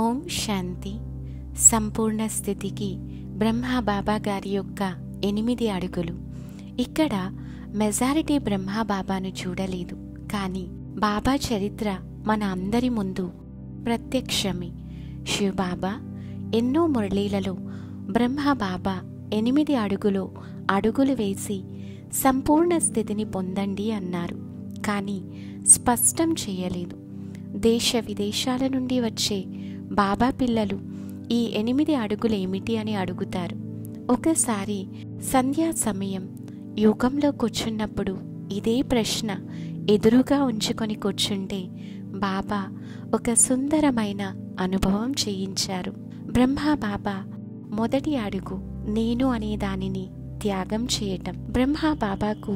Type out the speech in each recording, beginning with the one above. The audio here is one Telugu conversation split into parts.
ఓం శాంతి. సంపూర్ణ స్థితికి బ్రహ్మబాబా గారి యొక్క 8 అడుగులు. ఇక్కడ మెజారిటీ బ్రహ్మబాబాను చూడలేదు, కానీ బాబా చరిత్ర మన అందరి ముందు ప్రత్యక్షమే. శివబాబా ఎన్నో మురళీలలో బ్రహ్మబాబా 8 అడుగులు వేసి సంపూర్ణ స్థితిని పొందండి అన్నారు, కానీ స్పష్టం చేయలేదు. దేశ విదేశాల నుండి వచ్చే బాబా పిల్లలు ఈ 8 అడుగులు ఏమిటి అని అడుగుతారు. ఒకసారి సంధ్యా సమయం యోగంలో కూర్చున్నప్పుడు ఇదే ప్రశ్న ఎదురుగా ఉంచుకొని కూర్చుంటే బాబా ఒక సుందరమైన అనుభవం చేయించారు. బ్రహ్మబాబా మొదటి అడుగు నేను అనే దానిని త్యాగం చేయటం. బ్రహ్మబాబాకు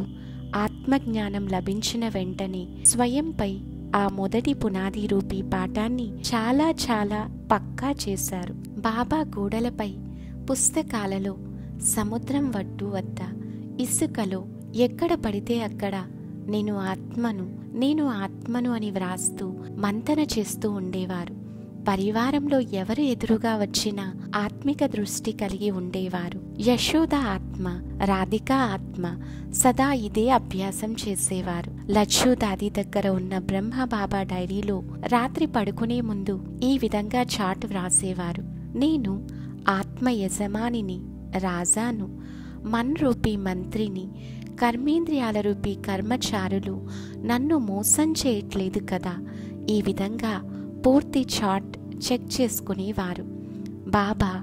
ఆత్మజ్ఞానం లభించిన వెంటనే స్వయంపై ఆ మొదటి పునాది రూపీ పాఠాన్ని చాలా పక్కా చేశారు. బాబా గోడలపై, పుస్తకాలలో, సముద్రం ఒడ్డు వద్ద, ఇసుకలో ఎక్కడ పడితే అక్కడ నేను ఆత్మను అని వ్రాస్తూ మంతన చేస్తూ ఉండేవారు. పరివారంలో ఎవరు ఎదురుగా వచ్చినా ఆత్మిక దృష్టి కలిగి ఉండేవారు. యశోద ఆత్మ, రాధిక ఆత్మ సదా ఇదే అభ్యాసం చేసేవారు. లచ్చు దాది దగ్గర ఉన్న బ్రహ్మబాబా డైరీలో రాత్రి పడుకునే ముందు ఈ విధంగా చాట్ వ్రాసేవారు. నేను ఆత్మ యజమానిని, రాజాను, మన్ రూపీ మంత్రిని, కర్మేంద్రియాల రూపీ కర్మచారులు నన్ను మోసం చేయట్లేదు కదా. ఈ విధంగా పూర్తి చాట్ చెక్ చేసుకునేవారు. బాబా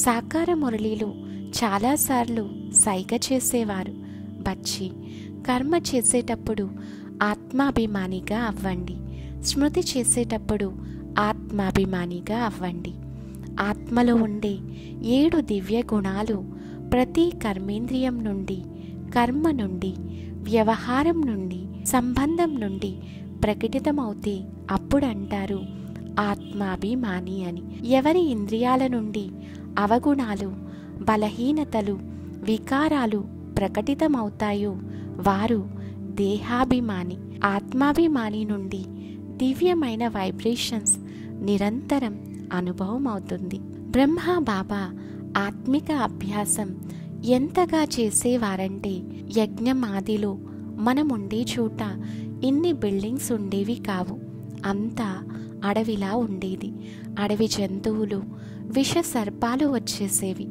సాకార మురళిలో చాలాసార్లు సైగ చేసేవారు. బచ్చి, కర్మ చేసేటప్పుడు ఆత్మాభిమానిగా అవ్వండి, స్మృతి చేసేటప్పుడు ఆత్మాభిమానిగా అవ్వండి. ఆత్మలో ఉండే 7 దివ్య గుణాలు ప్రతి కర్మేంద్రియం నుండి, కర్మ నుండి, వ్యవహారం నుండి, సంబంధం నుండి ప్రకటితమవుతే అప్పుడు అంటారు ఆత్మాభిమాని అని. ఎవరి ఇంద్రియాల నుండి అవగుణాలు, బలహీనతలు, వికారాలు ప్రకటితమవుతాయో వారు దేహాభిమాని. ఆత్మాభిమాని నుండి దివ్యమైన వైబ్రేషన్స్ నిరంతరం అనుభవం అవుతుంది. బ్రహ్మబాబా ఆత్మిక అభ్యాసం ఎంతగా చేసేవారంటే యజ్ఞమాదిలో మనముండే చోట ఇన్ని బిల్డింగ్స్ ఉండేవి కావు. అంతా అడవిలా ఉండేది. అడవి జంతువులు, విష సర్పాలు వచ్చేసేవి.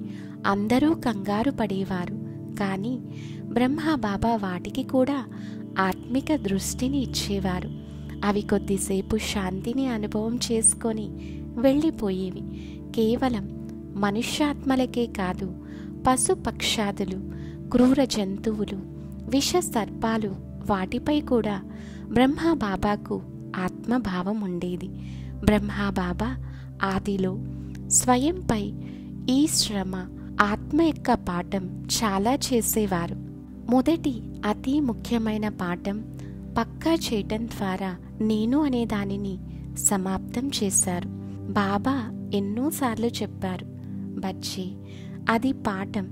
అందరూ కంగారు పడేవారు. కానీ బ్రహ్మబాబా వాటికి కూడా ఆత్మిక దృష్టిని ఇచ్చేవారు. అవి కొద్దిసేపు శాంతిని అనుభవం చేసుకొని వెళ్ళిపోయేవి. కేవలం మనుష్యాత్మలకే కాదు, పశుపక్షాదులు, క్రూర జంతువులు, విష సర్పాలు వాటిపై కూడా బ్రహ్మబాబాకు ఆత్మభావం ఉండేది. బ్రహ్మబాబా ఆదిలో స్వయంపై ఈ శ్రమ, ఆత్మ యొక్క పాఠం చాలా చేసేవారు. మొదటి అతి ముఖ్యమైన పాఠం పక్కా చేయటం ద్వారా నేను అనే దానిని సమాప్తం చేశారు. బాబా ఎన్నోసార్లు చెప్పారు, బచ్చి అది పాఠం,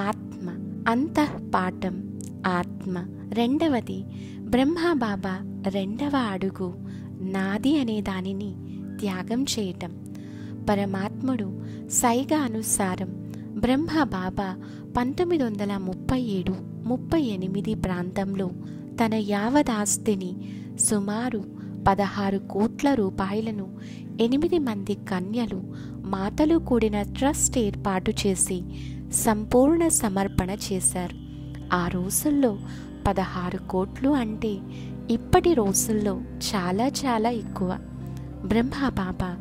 ఆత్మ అంతఃపాఠం ఆత్మ. రెండవది బ్రహ్మబాబా రెండవ అడుగు నాది అనే దానిని త్యాగం చేయటం. పరమాత్ముడు సైగ అనుసారం బ్రహ్మబాబా 1937-38 ప్రాంతంలో తన యావదాస్తిని సుమారు 16 కోట్ల రూపాయలను 8 మంది కన్యలు, మాతలు కూడిన ట్రస్ట్ ఏర్పాటు చేసి సంపూర్ణ సమర్పణ చేశారు. ఆ రోజుల్లో 16 కోట్లు అంటే ఇప్పటి రోజుల్లో చాలా ఎక్కువ. బ్రహ్మబాబా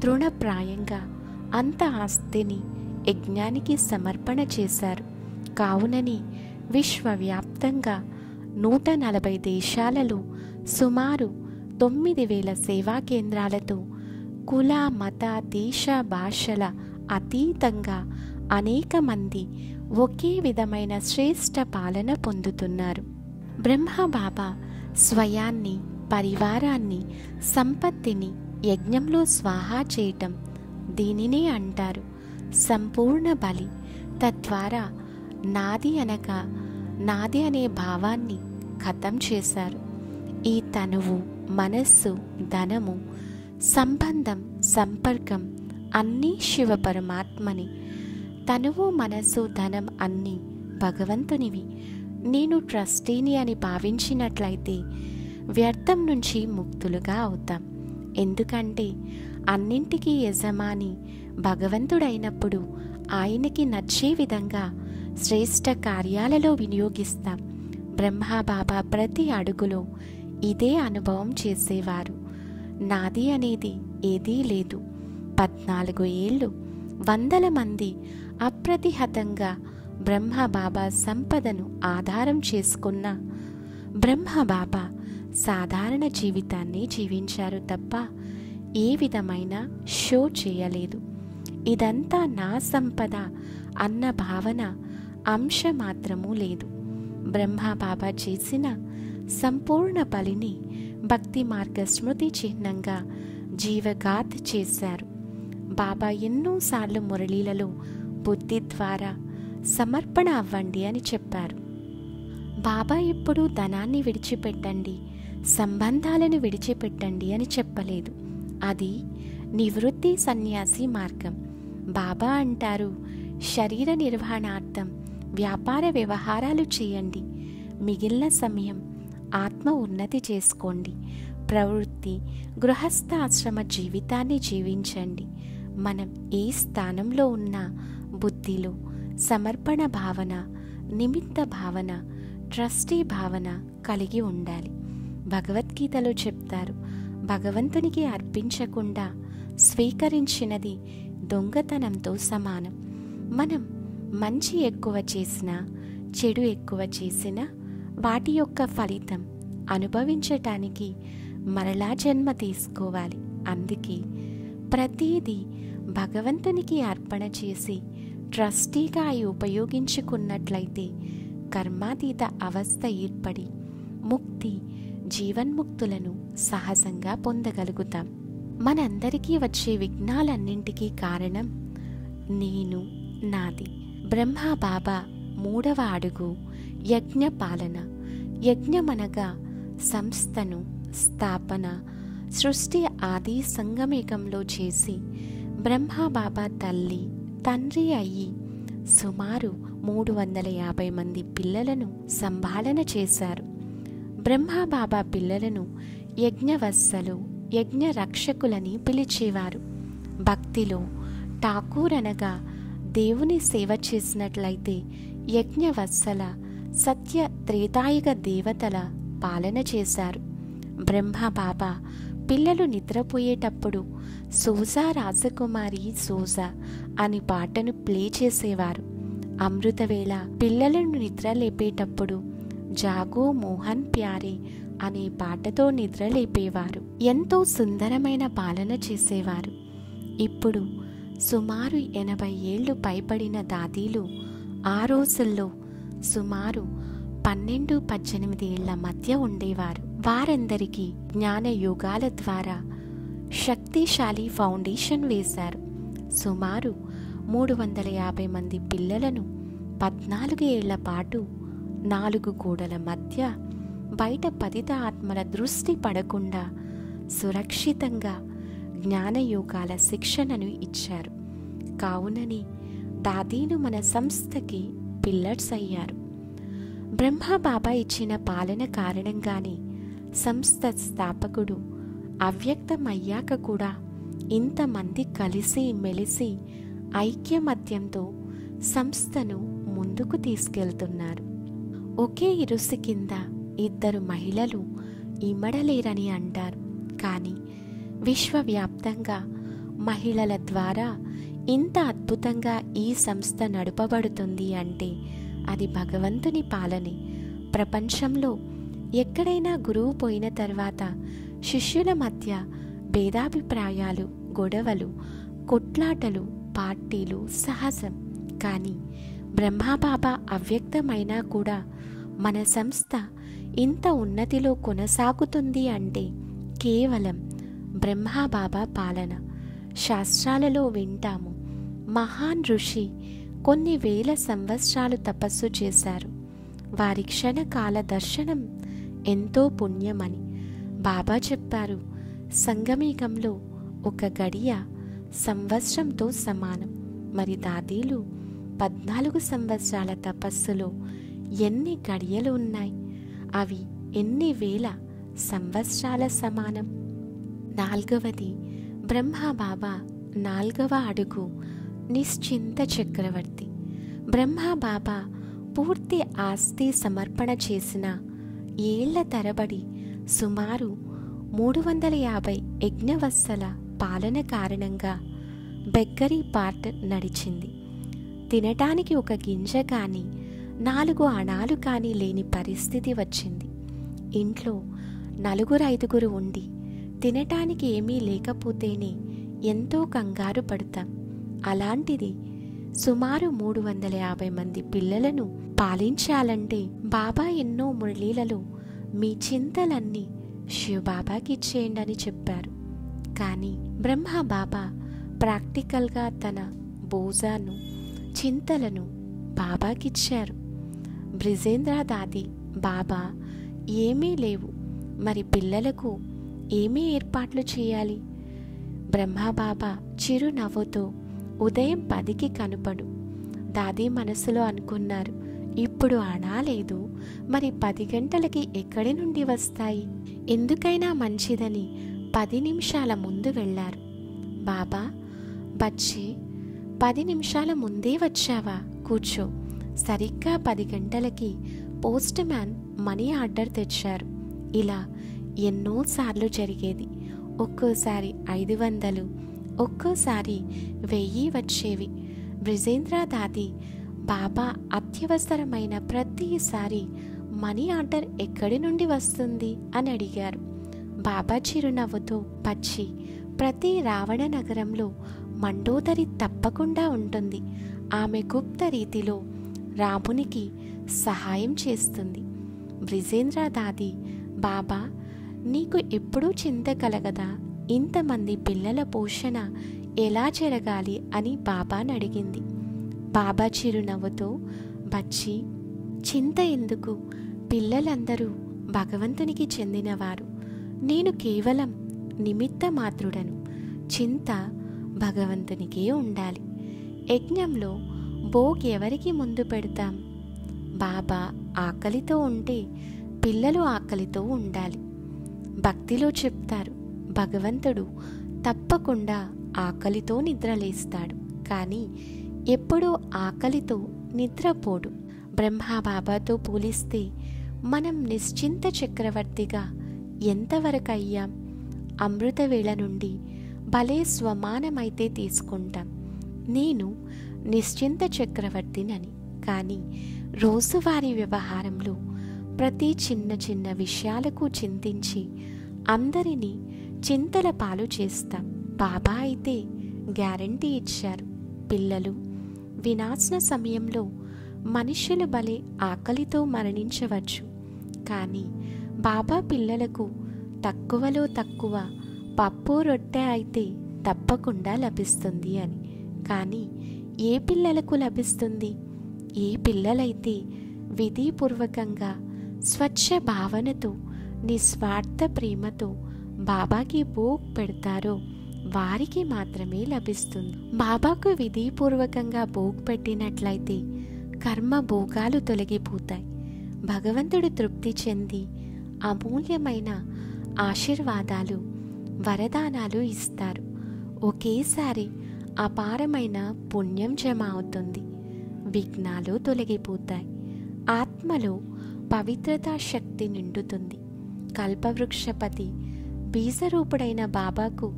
తృణప్రాయంగా అంత ఆస్తిని యజ్ఞానికి సమర్పణ చేశారు. కావునని విశ్వవ్యాప్తంగా 140 దేశాలలో సుమారు 9,000 సేవా కేంద్రాలతో కుల, మత, దేశ, భాషల అతీతంగా అనేక మంది ఒకే విధమైన శ్రేష్ఠ పాలన పొందుతున్నారు. బ్రహ్మబాబా స్వయాన్ని, పరివారాన్ని, సంపత్తిని యజ్ఞంలో స్వాహా చేయటం, దీనినే అంటారు సంపూర్ణ బలి. తద్వారా నాది అనే భావాన్ని ఖతం చేశారు. ఈ తనువు, మనస్సు, ధనము, సంబంధం, సంపర్కం అన్నీ శివ పరమాత్మని. తనువు మనసు ధనం అన్నీ భగవంతునివి. నేను ట్రస్టీని అని భావించినట్లయితే వ్యర్థం నుంచి ముక్తులుగా అవుతాం. ఎందుకంటే అన్నింటికీ యజమాని భగవంతుడైనప్పుడు ఆయనకి నచ్చే విధంగా శ్రేష్ఠ కార్యాలలో వినియోగిస్తాం. బ్రహ్మబాబా ప్రతి అడుగులో ఇదే అనుభవం చేసేవారు. నాది అనేది ఏదీ లేదు. 14 ఏళ్ళు 100 మంది అప్రతిహతంగా బ్రహ్మబాబా సంపదను ఆధారం చేసుకున్న బ్రహ్మబాబా సాధారణ జీవితాన్ని జీవించారు తప్ప ఏ విధమైన షో చేయలేదు. ఇదంతా నా సంపద అన్న భావన అంశ మాత్రమూ లేదు. బ్రహ్మబాబా చేసిన సంపూర్ణ బలిని భక్తి మార్గ స్మృతి చిహ్నంగా జీవగాథ చేశారు. బాబా ఎన్నోసార్లు మురళీలలో బుద్ధి ద్వారా సమర్పణ అవ్వండి అని చెప్పారు. బాబా ఎప్పుడూ ధనాన్ని విడిచిపెట్టండి, సంబంధాలను విడిచిపెట్టండి అని చెప్పలేదు. అది నివృత్తి సన్యాసి మార్గం. బాబా అంటారు, శరీర నిర్వహణార్థం వ్యాపార వ్యవహారాలు చేయండి, మిగిలిన సమయం ఆత్మ ఉన్నతి చేసుకోండి, ప్రవృత్తి గృహస్థాశ్రమ జీవితాన్ని జీవించండి. మనం ఏ స్థానంలో ఉన్నా బుద్ధిలో సమర్పణ భావన, నిమిత్త భావన, ట్రస్టీ భావన కలిగి ఉండాలి. భగవద్గీతలో చెప్తారు, భగవంతునికి అర్పించకుండా స్వీకరించినది దొంగతనంతో సమానం. మనం మంచి ఎక్కువ చేసినా చెడు ఎక్కువ చేసినా వాటి యొక్క ఫలితం అనుభవించటానికి మరలా జన్మ తీసుకోవాలి. అందుకే ప్రతిదీ భగవంతునికి అర్పణ చేసి ట్రస్టీగా అయి ఉపయోగించుకున్నట్లయితే కర్మాతీత అవస్థ ఏర్పడి ముక్తి జీవన్ముక్తులను సహజంగా పొందగలుగుతాం. మనందరికీ వచ్చే విఘ్నాలన్నింటికీ కారణం నేను, నాది. బ్రహ్మబాబా 3వ అడుగు యజ్ఞ పాలన. యజ్ఞమనగా సంస్థను స్థాపన, సృష్టి ఆది సంగమేకంలో చేసి బ్రహ్మబాబా తల్లి తండ్రి అయ్యి సుమారు 350 మంది పిల్లలను సంభాళన చేశారు. బ్రహ్మబాబా పిల్లలను యజ్ఞవత్సలు, యజ్ఞ రక్షకులని పిలిచేవారు. భక్తిలో ఠాకూర్ అనగా దేవుని సేవ చేసినట్లయితే యజ్ఞవత్సల సత్య త్రేతాయుగ దేవతల పాలన చేశారు. బ్రహ్మబాబా పిల్లలు నిద్రపోయేటప్పుడు సోజా రాజకుమారి సోజా అని పాటను ప్లే చేసేవారు. అమృతవేళ పిల్లలను నిద్ర లేపేటప్పుడు జాగో మోహన్ ప్యారే అనే పాటతో నిద్ర లేపేవారు. ఎంతో సుందరమైన పాలన చేసేవారు. ఇప్పుడు సుమారు 80 ఏళ్లు పైబడిన దాదీలు ఆ రోజుల్లో సుమారు 12-18 ఏళ్ల మధ్య ఉండేవారు. వారందరికీ జ్ఞాన యోగాల ద్వారా శక్తిశాలి ఫౌండేషన్ వేశారు. సుమారు 350 మంది పిల్లలను 14 ఏళ్ల పాటు 4 గోడల మధ్య బయట పతిత ఆత్మల దృష్టి పడకుండా సురక్షితంగా జ్ఞానయోగాల శిక్షణను ఇచ్చారు. కావునని దాదీలు మన సంస్థకి పిల్లర్స్ అయ్యారు. బ్రహ్మబాబా ఇచ్చిన పాలన కారణంగానే సంస్థ స్థాపకుడు అవ్యక్తమయ్యాక కూడా ఇంతమంది కలిసి మెలిసి ఐక్యమత్యంతో సంస్థను ముందుకు తీసుకెళ్తున్నారు. ఒకే ఇరుసు కింద 2 మహిళలు ఇమడలేరని అంటారు. కానీ విశ్వవ్యాప్తంగా మహిళల ద్వారా ఇంత అద్భుతంగా ఈ సంస్థ నడపబడుతుంది అంటే అది భగవంతుని పాలనే. ప్రపంచంలో ఎక్కడైనా గురువు పోయిన తర్వాత శిష్యుల మధ్య భేదాభిప్రాయాలు, గొడవలు, కొట్లాటలు, పార్టీలు సహజం. కానీ బ్రహ్మబాబా అవ్యక్తమైనా కూడా మన సంస్థ ఇంత ఉన్నతిలో కొనసాగుతుంది అంటే కేవలం బ్రహ్మబాబా పాలన. శాస్త్రాలలో వింటాము, మహాన్ ఋషి కొన్ని వేల సంవత్సరాలు తపస్సు చేశారు. వారి క్షణకాల దర్శనం ఎంతో పుణ్యమని బాబా చెప్పారు. సంగమయుగంలో ఒక గడియ సంవత్సరంతో సమానం. మరి దాదీలు 14 సంవత్సరాల తపస్సులో ఎన్ని గడియలు ఉన్నాయి? అవి ఎన్ని వేల సంవత్సరాల సమానం? 4వది, బ్రహ్మబాబా 4వ అడుగు నిశ్చింత చక్రవర్తి. బ్రహ్మబాబా పూర్తి ఆస్తి సమర్పణ చేసిన ఏళ్ల తరబడి సుమారు 350 యజ్ఞవత్సల పాలన కారణంగా బెగ్గరీ పార్ట్ నడిచింది. తినటానికి ఒక గింజ కానీ 4 అణాలు కానీ లేని పరిస్థితి వచ్చింది. ఇంట్లో 4-5 ఉండి తినటానికి ఏమీ లేకపోతేనే ఎంతో కంగారు పడతాం. అలాంటిది సుమారు 350 మంది పిల్లలను పాలించాలంటే బాబా ఎన్నో మురళీలలో మీ చింతలన్నీ శివబాబాకి ఇచ్చేయండి అని చెప్పారు. కానీ బ్రహ్మబాబా ప్రాక్టికల్గా తన బోజాను చింతలను బాబాకిచ్చారు. బ్రిజేంద్ర దాది, బాబా ఏమీ లేవు, మరి పిల్లలకు ఏమీ ఏర్పాట్లు చేయాలి? బ్రహ్మబాబా చిరునవ్వుతో ఉదయం 10కి కనుపడు. దాది మనసులో అనుకున్నారు, ఇప్పుడు అణా లేదు, మరి 10 గంటలకి ఎక్కడి నుండి వస్తాయి? ఎందుకైనా మంచిదని 10 నిమిషాల ముందు వెళ్ళారు. బాబా, బచ్చే 10 నిమిషాల ముందే వచ్చావా? కూర్చో. సరిగ్గా 10 గంటలకి పోస్ట్ మ్యాన్ మనీ ఆర్డర్ తెచ్చారు. ఇలా ఎన్నోసార్లు జరిగేది. ఒక్కోసారి 500, ఒక్కోసారి 1000 వచ్చేవి. బ్రిజేంద్ర దాది బాబా అత్యవసరమైన ప్రతిసారి మనీ ఆర్డర్ ఎక్కడి నుండి వస్తుంది అని అడిగారు. బాబా చిరునవ్వుతో, పచ్చి, ప్రతి రావణ నగరంలో మండోదరి తప్పకుండా ఉంటుంది. ఆమె గుప్త రీతిలో రామునికి సహాయం చేస్తుంది. బ్రిజేంద్ర దాది, బాబా నీకు ఎప్పుడూ చింత కలగదా? ఇంతమంది పిల్లల పోషణ ఎలా జరగాలి అని బాబాని అడిగింది. బాబా చిరునవ్వుతో, బచ్చి, చింత ఎందుకు? పిల్లలందరూ భగవంతునికి చెందినవారు. నేను కేవలం నిమిత్త మాత్రుడను. చింత భగవంతునికే ఉండాలి. యజ్ఞంలో భోగ్ ఎవరికి ముందు పెడతాం? బాబా ఆకలితో ఉంటే పిల్లలు ఆకలితో ఉండాలి. భక్తిలో చెప్తారు, భగవంతుడు తప్పకుండా ఆకలితో నిద్రలేస్తాడు, కానీ ఎప్పుడూ ఆకలితో నిద్రపోడు. బ్రహ్మబాబాతో పోలిస్తే మనం నిశ్చింత చక్రవర్తిగా ఎంతవరకు అయ్యాం? అమృతవేళ నుండి భలే స్వమానమైతే తీసుకుంటాం, నేను నిశ్చింత చక్రవర్తినని. కానీ రోజువారీ వ్యవహారంలో ప్రతి చిన్న చిన్న విషయాలకు చింతించి అందరినీ చింతల పాలు చేస్తాం. బాబా అయితే గ్యారంటీ ఇచ్చారు, పిల్లలు వినాశన సమయంలో మనుష్యులు భలే ఆకలితో మరణించవచ్చు, కానీ బాబా పిల్లలకు తక్కువలో తక్కువ పప్పు రొట్టె అయితే తప్పకుండా లభిస్తుంది అని. కానీ ఏ పిల్లలకు లభిస్తుంది? ఏ పిల్లలైతే విధిపూర్వకంగా స్వచ్ఛ భావనతో నిస్వార్థ ప్రేమతో బాబాకి భోగ్ పెడతారో వారికి మాత్రమే లభిస్తుంది. బాబాకు విధిపూర్వకంగా భోగ్ పెట్టినట్లయితే కర్మ భోగాలు తొలగిపోతాయి. భగవంతుడు తృప్తి చెంది అమూల్యమైన ఆశీర్వాదాలు, వరదానాలు ఇస్తారు. ఒకేసారి అపారమైన పుణ్యం జమ అవుతుంది. విఘ్నాలు తొలగిపోతాయి. ఆత్మలో పవిత్రతా శక్తి నిండుతుంది. కల్పవృక్షపతి బీజరూపుడైన బాబాకు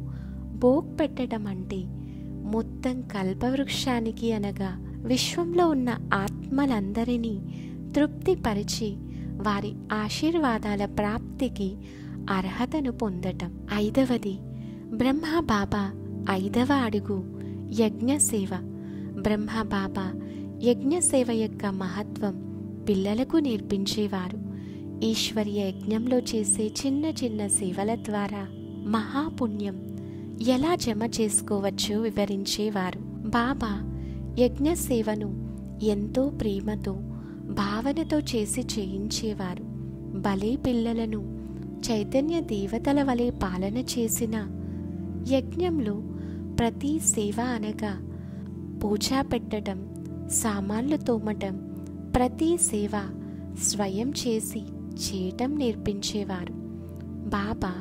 భోగ్ పెట్టడం అంటే మొత్తం కల్పవృక్షానికి అనగా విశ్వంలో ఉన్న ఆత్మలందరినీ తృప్తిపరిచి వారి ఆశీర్వాదాల ప్రాప్తికి అర్హతను పొందటం. 5వది, బ్రహ్మబాబా 5వ అడుగు యజ్ఞసేవ. బ్రహ్మబాబా యజ్ఞసేవ యొక్క మహత్వం పిల్లలకు నేర్పించేవారు. ఈశ్వరీయ యజ్ఞంలో చేసే చిన్న చిన్న సేవల ద్వారా మహాపుణ్యం ఎలా జమ చేసుకోవచ్చో వివరించేవారు. బాబా యజ్ఞ సేవను ఎంతో ప్రేమతో, భావనతో చేసి చేయించేవారు. భలే పిల్లలను చైతన్య దేవతల వలె పాలన చేసిన యజ్ఞంలో ప్రతి సేవ అనగా పూజ పెట్టడం, సామాన్లు తోమటం, ప్రతి సేవ స్వయం చేసి చేయటం నేర్పించేవారు. బాబా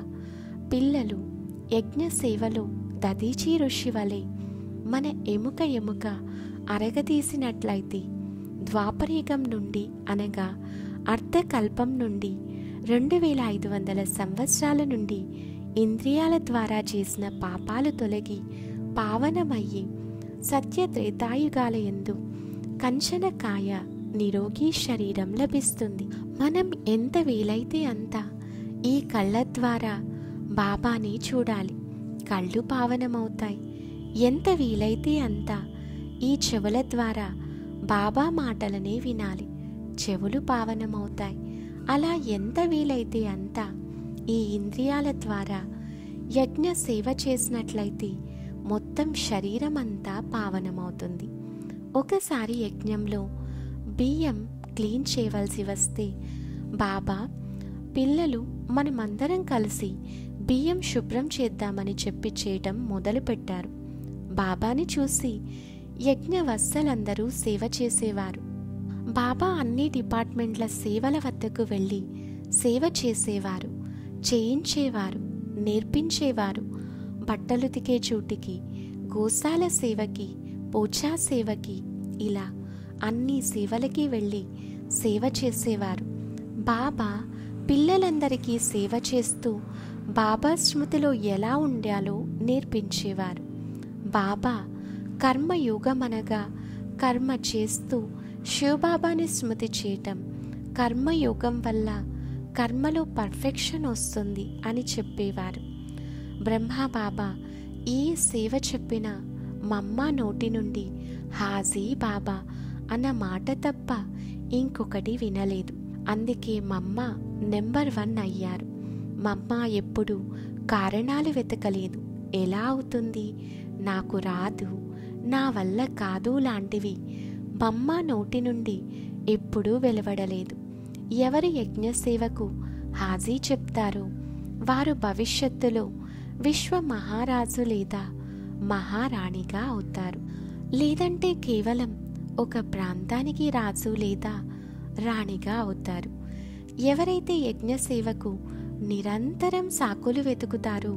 పిల్లలు యజ్ఞ సేవలో దదీచి ఋషి వలె మన ఎముక అరగదీసినట్లయితే ద్వాపరయుగం నుండి అనగా అర్ధకల్పం నుండి 2500 సంవత్సరాల నుండి ఇంద్రియాల ద్వారా చేసిన పాపాలు తొలగి పావనమయ్యి సత్యత్రేతాయుగాలయందు కంచనకాయ నిరోగి శరీరం లభిస్తుంది. మనం ఎంత వీలైతే అంత ఈ కళ్ళ ద్వారా బాబాని చూడాలి, కళ్ళు పావనమవుతాయి. ఎంత వీలైతే అంత ఈ చెవుల ద్వారా బాబా మాటలనే వినాలి, చెవులు పావనమవుతాయి. అలా ఎంత వీలైతే అంత ఈ ఇంద్రియాల ద్వారా యజ్ఞ సేవ చేసినట్లయితే మొత్తం శరీరం అంతా పావనమవుతుంది. ఒకసారి యజ్ఞంలో బియ్యం క్లీన్ చేయవలసి వస్తే బాబా పిల్లలు మనమందరం కలిసి బియ్యం శుభ్రం చేద్దామని చెప్పి చేయటం మొదలుపెట్టారు. బాబాని చూసి యజ్ఞవత్సలందరూ సేవ చేసేవారు. బాబా అన్ని డిపార్ట్మెంట్ల సేవల వద్దకు వెళ్ళి సేవ చేసేవారు, చేయించేవారు, నేర్పించేవారు. బట్టలు తికే చోటికి, గోశాల సేవకి, పూజా సేవకి, ఇలా అన్ని సేవలకి వెళ్ళి సేవ చేసేవారు. బాబా పిల్లలందరికీ సేవ చేస్తూ బాబా స్మృతిలో ఎలా ఉండాలో నేర్పించేవారు. బాబా కర్మయోగమనగా కర్మ చేస్తూ శివబాబాని స్మృతి చేయటం, కర్మయోగం వల్ల కర్మలో పర్ఫెక్షన్ వస్తుంది అని చెప్పేవారు. బ్రహ్మబాబా ఈ సేవ చెప్పిన మమ్మ నోటి నుండి హాజీ బాబా అన్న మాట తప్ప ఇంకొకటి వినలేదు. అందుకే మమ్మ నెంబర్ 1 అయ్యారు. మమ్మ ఎప్పుడు కారణాలు వెతకలేదు. ఎలా అవుతుంది, నాకు రాదు, నా వల్ల కాదు లాంటివి మమ్మ నోటి నుండి ఎప్పుడూ వెలువడలేదు. ఎవరి యజ్ఞ సేవకు హాజీ చెప్తారో వారు భవిష్యత్తులో విశ్వ మహారాజు లేదా మహారాణిగా అవుతారు. లేదంటే కేవలం ఒక ప్రాంతానికి రాజు లేదా రాణిగా అవుతారు. ఎవరైతే యజ్ఞ సేవకు నిరంతరం సాకులు వెతుకుతారో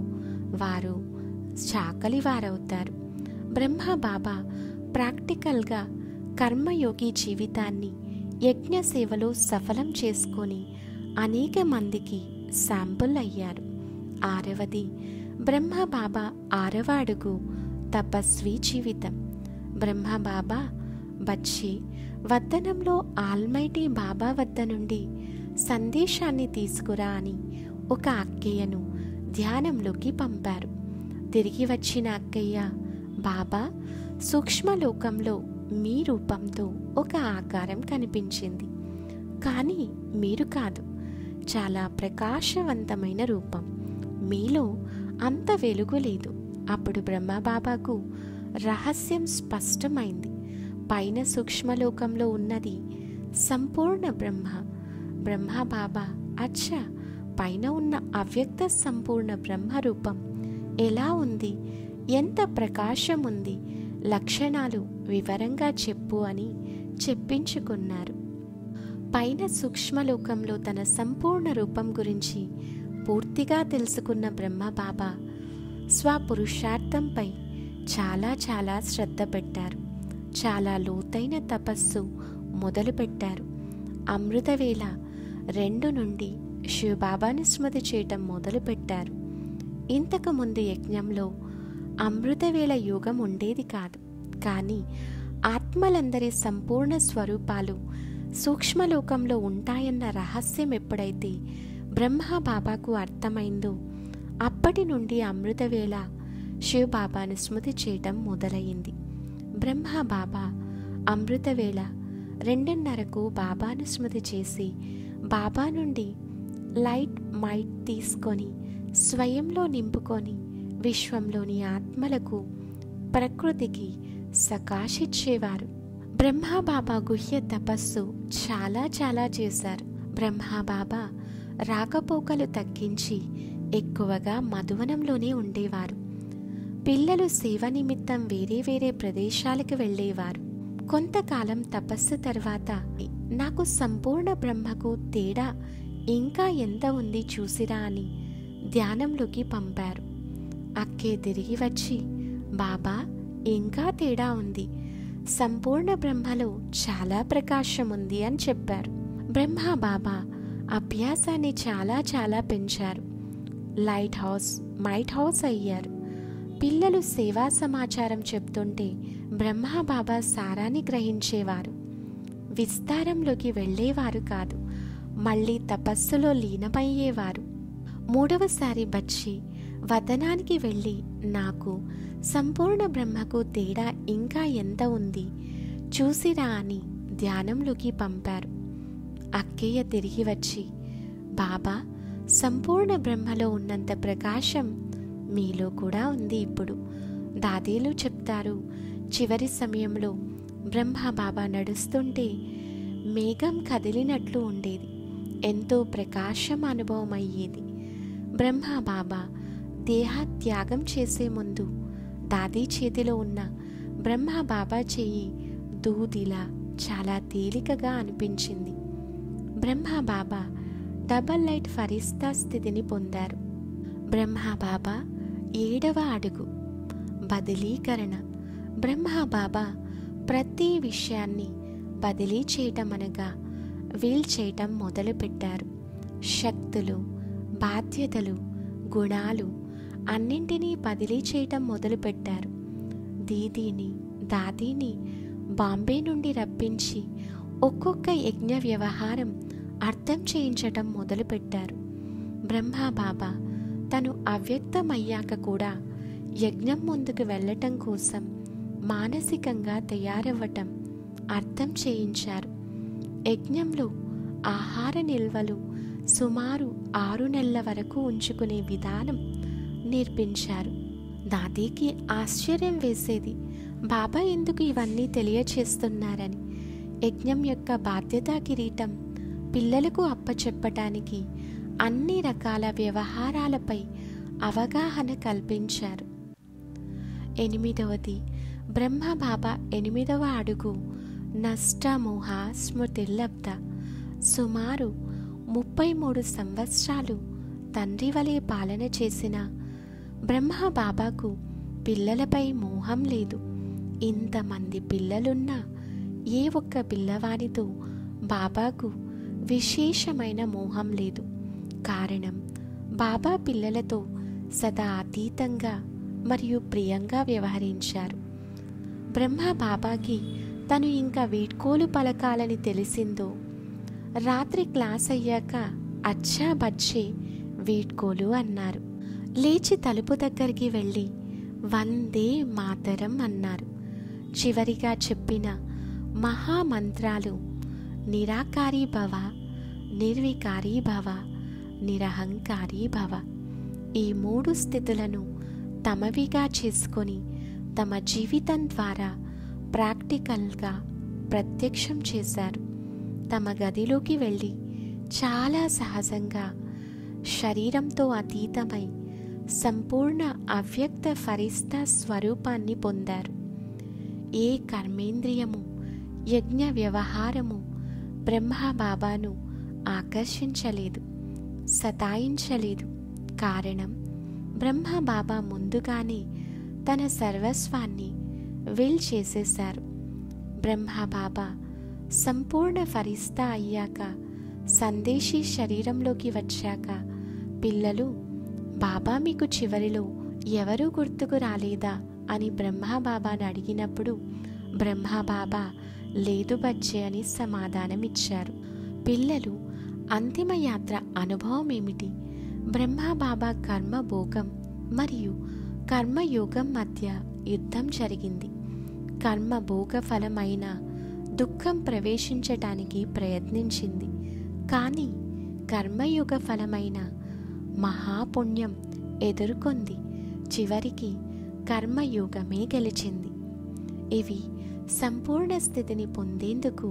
వారు చాకలి వారవుతారు. బ్రహ్మబాబా ప్రాక్టికల్గా కర్మయోగి జీవితాన్ని యజ్ఞ సేవలో సఫలం చేసుకొని అనేక మందికి శాంపుల్ అయ్యారు. 6వది బ్రహ్మబాబా 6వ అడుగు తపస్వి జీవితం. బ్రహ్మబాబా వచ్చి వద్దనంలో ఆల్మైటీ బాబా వద్ద నుండి సందేశాన్ని తీసుకురా అని ఒక అక్కయ్యను ధ్యానంలోకి పంపారు. తిరిగి వచ్చిన అక్కయ్య, బాబా సూక్ష్మలోకంలో మీ రూపంతో ఒక ఆకారం కనిపించింది, కానీ మీరు కాదు, చాలా ప్రకాశవంతమైన రూపం, మీలో అంత వెలుగు లేదు. అప్పుడు బ్రహ్మబాబాకు రహస్యం స్పష్టమైంది. పైన సూక్ష్మలోకంలో ఉన్నది సంపూర్ణ బ్రహ్మ. బ్రహ్మబాబా అచ్చా, పైన ఉన్న అవ్యక్త సంపూర్ణ బ్రహ్మ రూపం ఎలా ఉంది, ఎంత ప్రకాశం ఉంది, లక్షణాలు వివరంగా చెప్పు అని చెప్పించుకున్నారు. పైన సూక్ష్మలోకంలో తన సంపూర్ణ రూపం గురించి పూర్తిగా తెలుసుకున్న బ్రహ్మబాబా స్వపురుషార్థంపై చాలా చాలా శ్రద్ధ పెట్టారు. చాలా లోతైన తపస్సు మొదలుపెట్టారు. అమృతవేళ 2 నుండి శివబాబాని స్మృతి చేయటం మొదలుపెట్టారు. ఇంతకుముందు యజ్ఞంలో అమృతవేళ యోగం ఉండేది కాదు. కానీ ఆత్మలందరి సంపూర్ణ స్వరూపాలు సూక్ష్మలోకంలో ఉంటాయన్న రహస్యం ఎప్పుడైతే బ్రహ్మబాబాకు అర్థమైందో అప్పటి నుండి అమృతవేళ శివబాబాను స్మృతి చేయటం మొదలయ్యింది. బ్రహ్మబాబా అమృతవేళ 2:30కు బాబాను స్మృతి చేసి బాబా నుండి లైట్ మైట్ తీసుకొని స్వయంలో నింపుకొని విశ్వంలోని ఆత్మలకు, ప్రకృతికి సకాశిచ్చేవారు. బ్రహ్మబాబా గుహ్య తపస్సు చాలా చాలా చేశారు. బ్రహ్మబాబా రాకపోకలు తగ్గించి ఎక్కువగా మధువనంలోనే ఉండేవారు. పిల్లలు సేవ నిమిత్తం వేరే వేరే ప్రదేశాలకు వెళ్ళేవారు. కొంతకాలం తపస్సు తర్వాత నాకు సంపూర్ణ బ్రహ్మకు తేడా ఇంకా ఎంత ఉంది చూసిరా అని ధ్యానంలోకి పంపారు. అక్కే తిరిగి వచ్చి, బాబా ఇంకా తేడా ఉంది, సంపూర్ణ బ్రహ్మలో చాలా ప్రకాశం ఉంది అని చెప్పారు. బ్రహ్మ బాబా అభ్యాసాన్ని చాలా చాలా పెంచారు. లైట్ హౌస్, మైట్ హౌస్ అయ్యారు. పిల్లలు సేవా సమాచారం చెప్తుంటే బ్రహ్మ బాబా సారాన్ని గ్రహించేవారు. విస్తారంలోకి వెళ్ళేవారు కాదు, మళ్ళీ తపస్సులో లీనమయ్యేవారు. మూడవసారి వచ్చి వదనానికి వెళ్ళి నాకు సంపూర్ణ బ్రహ్మకు తేడా ఇంకా ఎంత ఉంది చూసిరా అని ధ్యానంలోకి పంపారు. అక్కయ్య తిరిగి వచ్చి, బాబా సంపూర్ణ బ్రహ్మలో ఉన్నంత ప్రకాశం మీలో కూడా ఉంది. ఇప్పుడు దాదీలు చెప్తారు, చివరి సమయంలో బ్రహ్మ బాబా నడుస్తుంటే మేఘం కదిలినట్లు ఉండేది, ఎంతో ప్రకాశం అనుభవం అయ్యేది. బ్రహ్మ బాబా దేహత్యాగం చేసే ముందు దాదీ చేతిలో ఉన్న బ్రహ్మ బాబా చెయ్యి దూదిలా చాలా తేలికగా అనిపించింది. బ్రహ్మ బాబా డబల్ లైట్ ఫరిస్తా స్థితిని పొందారు. బ్రహ్మ బాబా 7వ అడుగు బదిలీకరణ. బ్రహ్మ బాబా ప్రతి విషయాన్ని బదిలీ చేయటం అనగా వీల్ చేయటం మొదలుపెట్టారు. శక్తులు, బాధ్యతలు, గుణాలు అన్నింటినీ బదిలీ చేయటం మొదలుపెట్టారు. దీదీని, దాదీని బాంబే నుండి రప్పించి ఒక్కొక్క యజ్ఞ వ్యవహారం అర్థం చేయించటం మొదలుపెట్టారు. బ్రహ్మ బాబా తను అవ్యక్తమయ్యాక కూడా యజ్ఞం ముందుకు వెళ్ళటం కోసం మానసికంగా తయారవ్వటం అర్థం చేయించారు. యజ్ఞంలో ఆహార నిల్వలు సుమారు 6 నెలల వరకు ఉంచుకునే విధానం నేర్పించారు. దాదీకి ఆశ్చర్యం వేసేది, బాబా ఎందుకు ఇవన్నీ తెలియచేస్తున్నారని. యజ్ఞం యొక్క బాధ్యతా కిరీటం పిల్లలకు అప్పచెప్పటానికి అన్ని రకాల వ్యవహారాలపై అవగాహన కల్పించారు. 8వది బ్రహ్మ బాబా 8వ అడుగు నష్టమోహ స్మృతిర్లబ్ధ. సుమారు 33 సంవత్సరాలు తండ్రి వలె పాలన చేసిన బ్రహ్మ బాబాకు పిల్లలపై మోహం లేదు. ఇంతమంది పిల్లలున్నా ఏ ఒక్క పిల్లవానితో బాబాకు విశేషమైన మోహం లేదు. కారణం, బాబా పిల్లలతో సదా అతీతంగా మరియు ప్రియంగా వ్యవహరించారు. బ్రహ్మ బాబాకి తను ఇంకా వీడ్కోలు పలకాలని తెలిసిందో రాత్రి క్లాస్ అయ్యాక అచ్చా బచ్చే వీడ్కోలు అన్నారు. లేచి తలుపు దగ్గరికి వెళ్ళి వందే మాతరం అన్నారు. చివరిగా చెప్పిన మహామంత్రాలు నిరాకారీ భవ, నిర్వికారీ భవ, నిరహంకారీ భవ. ఈ 3 స్థితులను తమవిగా చేసుకొని తమ జీవితం ద్వారా ప్రాక్టికల్గా ప్రత్యక్షం చేశారు. తమ గదిలోకి వెళ్ళి చాలా సహజంగా శరీరంతో అతీతమై సంపూర్ణ అవ్యక్త ఫరిస్తా స్వరూపాన్ని పొందారు. ఏ కర్మేంద్రియము, యజ్ఞ వ్యవహారము బ్రహ్మ బాబాను ఆకర్షించలేదు, సతాయించలేదు. కారణం, బ్రహ్మ బాబా ముందుగానే తన సర్వస్వాన్ని విల్ చేసేశారు. బ్రహ్మ బాబా సంపూర్ణ ఫరిస్తా అయ్యాక, సందేశీ శరీరంలోకి వచ్చాక పిల్లలు, బాబా మీకు చివరిలో ఎవరూ గుర్తుకు రాలేదా అని బ్రహ్మ బాబాను అడిగినప్పుడు బ్రహ్మ బాబా లేదు బచ్చే అని సమాధానమిచ్చారు. పిల్లలు, అంతిమ యాత్ర అనుభవం ఏమిటి? బ్రహ్మ బాబా కర్మభోగం మరియు కర్మయోగం మధ్య యుద్ధం జరిగింది. కర్మభోగ ఫలమైన దుఃఖం ప్రవేశించటానికి ప్రయత్నించింది. కానీ కర్మయోగ ఫలమైన మహాపుణ్యం ఎదుర్కొంది. చివరికి కర్మయోగమే గెలిచింది. ఇవి సంపూర్ణ స్థితిని పొందేందుకు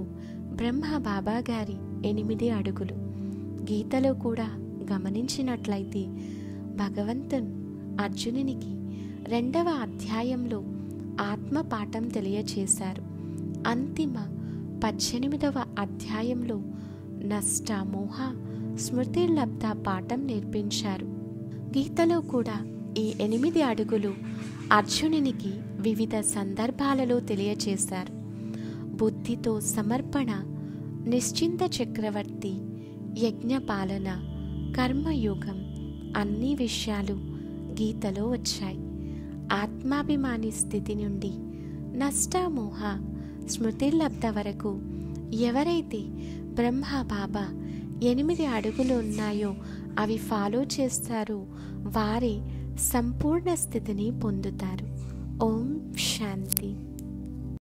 బ్రహ్మ బాబా గారి 8 అడుగులు. గీతలో కూడా గమనించినట్లయితే భగవంతుడు అర్జునునికి 2వ అధ్యాయంలో ఆత్మ పాఠం తెలియచేశారు. అంతిమ 18వ అధ్యాయంలో నష్ట మోహ స్మృతిర్లబ్ధ పాఠం నేర్పించారు. గీతలో కూడా ఈ 8 అడుగులు అర్జునునికి వివిధ సందర్భాలలో తెలియచేశారు. బుద్ధితో సమర్పణ, నిశ్చింత చక్రవర్తి, యజ్ఞపాలన, కర్మయోగం అన్ని విషయాలు గీతలో వచ్చాయి. ఆత్మాభిమాని స్థితి నుండి నష్టమోహ స్మృతిర్లబ్ధ వరకు ఎవరైతే బ్రహ్మ బాబా 8 అడుగులు ఉన్నాయో అవి ఫాలో చేస్తారో వారే సంపూర్ణ స్థితిని పొందుతారు. ఓం శాంతి.